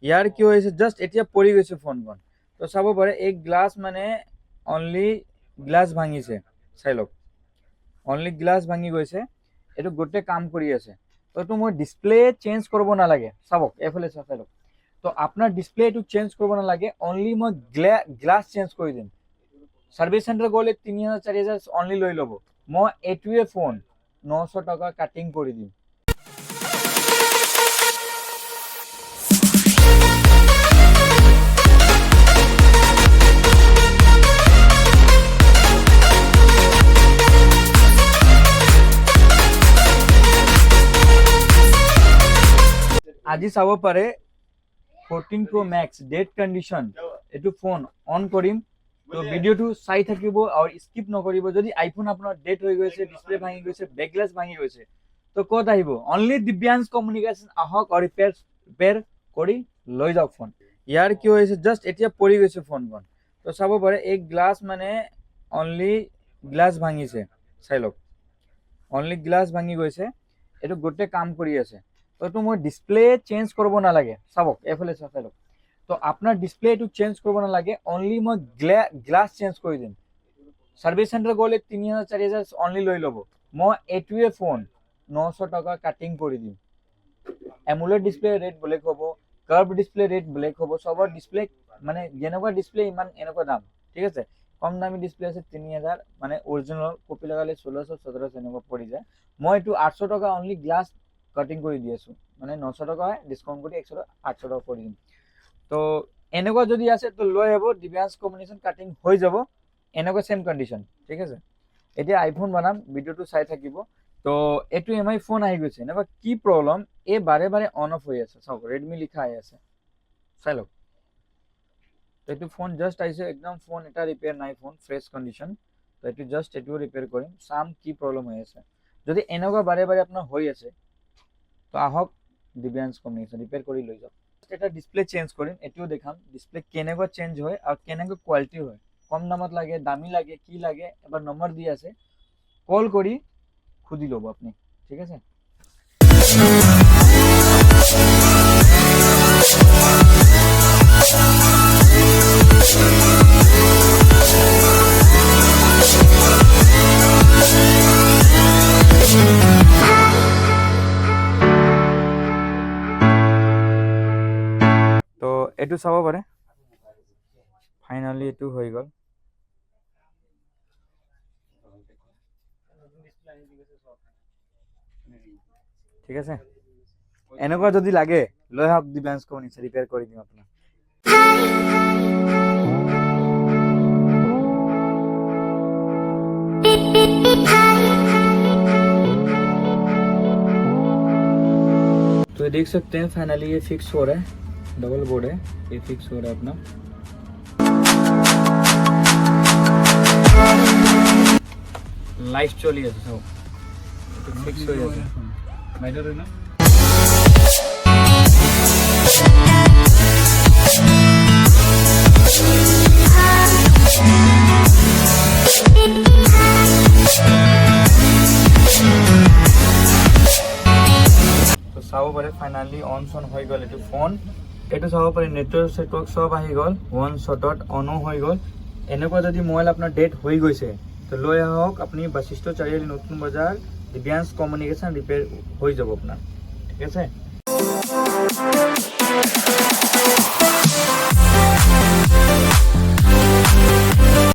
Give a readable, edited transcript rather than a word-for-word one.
ইয়াৰ কি হৈছে জাষ্ট এতিয়া পৰি গৈছে ফোনখন। তো চাব পাৰে এই গ্লাছ মানে অনলি গ্লাছ ভাঙিছে, চাই লওক অনলি গ্লাছ ভাঙি গৈছে, এইটো গোটেই কাম কৰি আছে। তো এইটো মই ডিসপ্লে চেঞ্জ কৰিব নালাগে, চাবক এফালে চাই লওক। তো আপোনাৰ ডিসপ্লে এইটো চেঞ্জ কৰিব নালাগে, অনলি মই গ্লাছ চেঞ্জ কৰি দিম। সাৰ্ভিস সেন্টাৰ গ'লে 3000 4000 অনলি লৈ ল'ব। মই এইটোৱে ফোন 900 টকা কাটিং কৰি দিম। আজি চাব পাৰে 14 Pro Max ডেট কন্ডিশন, এইটো ফোন অন কৰিম। তো ভিডিওটো চাই থাকিব আৰু স্কিপ নকৰিব। যদি আইফোন আপোনাৰ ডেট হৈ গৈছে, ডিসপ্লে ভাঙি গৈছে, বেক গ্লাছ ভাঙি গৈছে, তো ক'ত আহিব? অনলি দিব্যাংশ কমিউনিকেশন আহক আৰু ৰিপেয়াৰ কৰি লৈ যাওক ফোন। ইয়াৰ কি হৈছে জাষ্ট এতিয়া পৰি গৈছে ফোনখন। তো চাব পাৰে এই গ্লাছ মানে অনলি গ্লাছ ভাঙিছে, চাই লওক অনলি গ্লাছ ভাঙি গৈছে, এইটো গোটেই কাম কৰি আছে। তো এইটো মই ডিসপ্লে চেঞ্জ কৰিব নালাগে, চাবক এফালে চাই লওক। তো আপনাৰ ডিসপ্লে এইটো চেঞ্জ কৰিব নালাগে, অনলি মই গ্লাছ চেঞ্জ কৰি দিম। সাৰ্ভিস সেন্টাৰ গ'লে 3000 4000 অনলি লৈ ল'ব। মই এইটোৱে ফোন 900 টকা কাটিং কৰি দিম। এমুলেট ডিসপ্লে ৰেট বেলেগ হ'ব, কাৰ্ভ ডিসপ্লে ৰেট বেলেগ হ'ব। সবৰ ডিসপ্লে মানে যেনেকুৱা ডিসপ্লে ইমান এনেকুৱা দাম, ঠিক আছে। কম দামি ডিসপ্লে আছে 3000, মানে অৰিজিনাল কপি লগালে 1600 1700 এনেকুৱা পৰি যায়। মই এইটো 800 টকা অনলি গ্লাছ কাটিং কৰি দি আছো, মানে 900 টকা হয়, ডিসকাউন্ট কৰি 800 টকা কৰি দিম। তো এনেকুৱা যদি আছে তো লৈ আহিব, দিব্যাংশ কমিউনিকেশন কাটিং হৈ যাব। এনেকুৱা সেম কন্ডিশন, ঠিক আছে। এতিয়া আইফোন বনাম, ভিডিওটো চাই থাকিব। তো এইটো এমআই ফোন আহি গৈছে, এনেকুৱা কি প্ৰব্লেম, এই বাৰে বাৰে অন অফ হৈ আছে। চাওক ৰেডমি লিখা আহি আছে, চাই লওক। তো এইটো ফোন জাষ্ট আহিছে, একদম ফোন এটা ৰিপেয়াৰ নাই, ফোন ফ্ৰেছ কন্ডিশন। তো এইটো জাষ্ট এইটোও ৰিপেয়াৰ কৰিম, চাম কি প্ৰব্লেম হৈ আছে। যদি এনেকুৱা বাৰে বাৰে আপোনাৰ হৈ আছে তো আহক দিব্যাংশ কমিউনিকেশন ৰিপেয়াৰ কৰি লৈ যাওক। এটা ডিসপ্লে চেঞ্জ কৰিম, এটিও দেখাম ডিসপ্লে কেনেকুৱা চেঞ্জ হয় আৰু কেনেকুৱা কোৱালিটি হয়। কম দামত লাগে, দামী লাগে, কি লাগে, এবাৰ নম্বৰ দি আছে, কল কৰি খুদি ল'ব আপনি, ঠিক আছে। তো এইটো চাব পাৰে, ফাইনালি এইটো হৈ গ'ল। ঠিক আছে, এনেকুৱা যদি লাগে লৈ আহক, দিব্যাংশ কমিউনিকেশন ৰিপেয়াৰ কৰি দিম আপোনাক। तो ये देख सकते हैं फाइनली ये फिक्स हो रहा है, डबल बोर्ड है, ये फिक्स हो रहा है अपना। लाइफ चली है सब फिक्स हो जाता है मैटर है ना। তো চাব পাৰে ফাইনালি অন চন হৈ গ'ল এইটো ফোন। এইটো চাব পাৰে নেটৱৰ্ক সেটৱৰ্ক সব আহি গ'ল, ওৱান শ্বটত অনো হৈ গ'ল। এনেকুৱা যদি মোবাইল আপোনাৰ ডেট হৈ গৈছে তো লৈ আহক আপুনি বশিষ্ঠ চাৰিআলি নতুন বজাৰ, দিব্যাংশ কমিউনিকেশন ৰিপেয়াৰ হৈ যাব আপোনাৰ, ঠিক আছে।